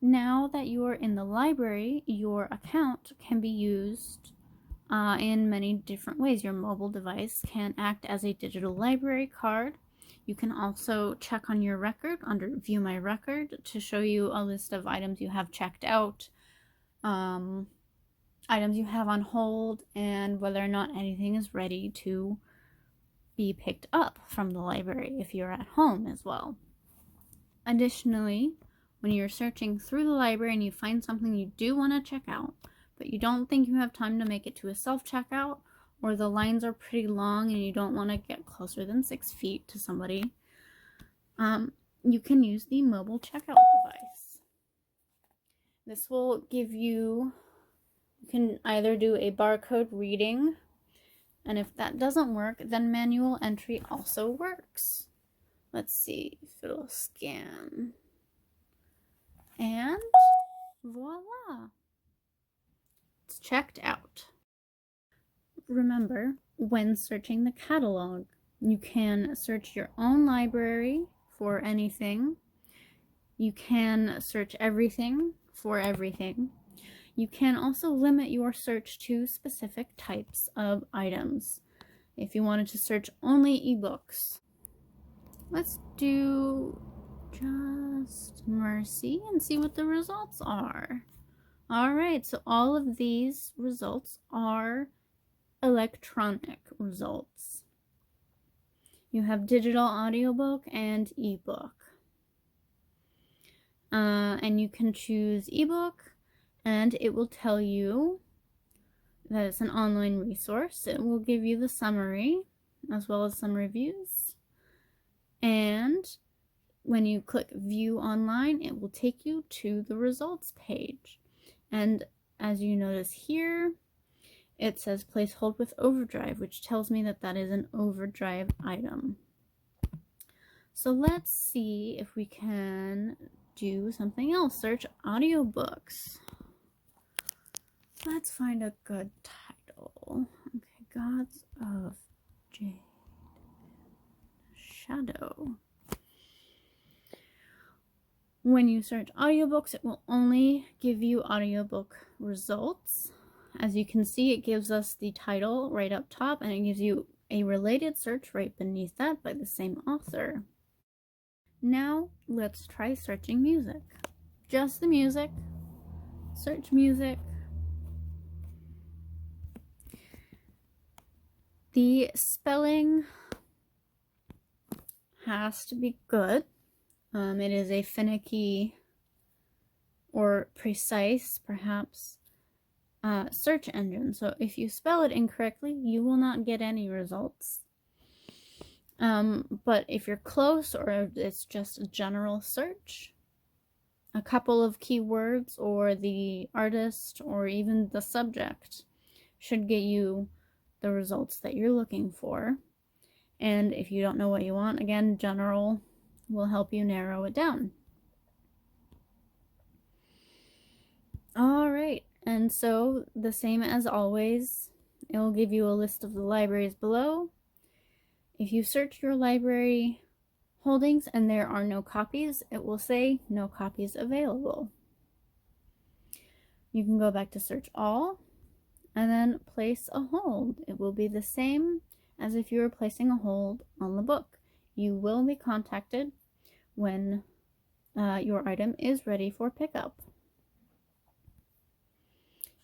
Now that you are in the library, your account can be used in many different ways. Your mobile device can act as a digital library card. You can also check on your record under View My Record to show you a list of items you have checked out, items you have on hold, and whether or not anything is ready to be picked up from the library if you're at home as well. Additionally, when you're searching through the library and you find something you do want to check out, but you don't think you have time to make it to a self-checkout, or the lines are pretty long and you don't want to get closer than 6 feet to somebody, you can use the mobile checkout device. This will give you can either do a barcode reading, and if that doesn't work, then manual entry also works. Let's see if it'll scan. And voila! It's checked out. Remember, when searching the catalog, you can search your own library for anything. You can search everything for everything. You can also limit your search to specific types of items. If you wanted to search only ebooks, let's do Just Mercy and see what the results are. Alright, so all of these results are electronic results. You have digital audiobook and ebook. And you can choose ebook, and it will tell you that it's an online resource. It will give you the summary as well as some reviews. And when you click View Online, it will take you to the results page. And as you notice here, it says place hold with overdrive, which tells me that that is an overdrive item. So let's see if we can do something else. Search audiobooks. Let's find a good title. Okay, Gods of Jade Shadow. When you search audiobooks, it will only give you audiobook results. As you can see, it gives us the title right up top, and it gives you a related search right beneath that by the same author. Now, let's try searching music. Just the music. Search music. The spelling has to be good. It is a finicky or precise, perhaps, search engine. So if you spell it incorrectly, you will not get any results. But if you're close, or if it's just a general search, a couple of keywords or the artist or even the subject should get you the results that you're looking for. And if you don't know what you want, again, general will help you narrow it down. All right, and so the same as always, it will give you a list of the libraries below. If you search your library holdings and there are no copies, it will say no copies available. You can go back to search all and then place a hold. It will be the same as if you were placing a hold on the book. You will be contacted when your item is ready for pickup.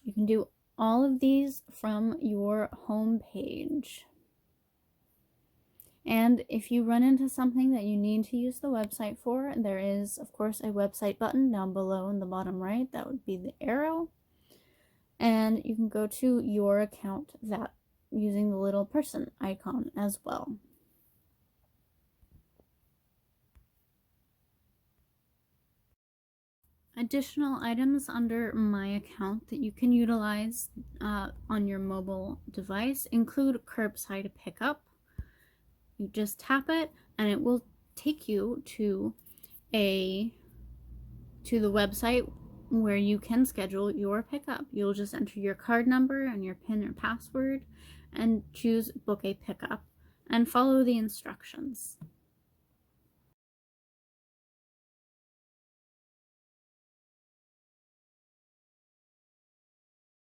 You can do all of these from your home page. And if you run into something that you need to use the website for, there is, of course, a website button down below in the bottom right. That would be the arrow. And you can go to your account that using the little person icon as well. Additional items under My Account that you can utilize on your mobile device include curbside pickup. You just tap it and it will take you to the website where you can schedule your pickup. You'll just enter your card number and your PIN or password and choose Book a Pickup and follow the instructions.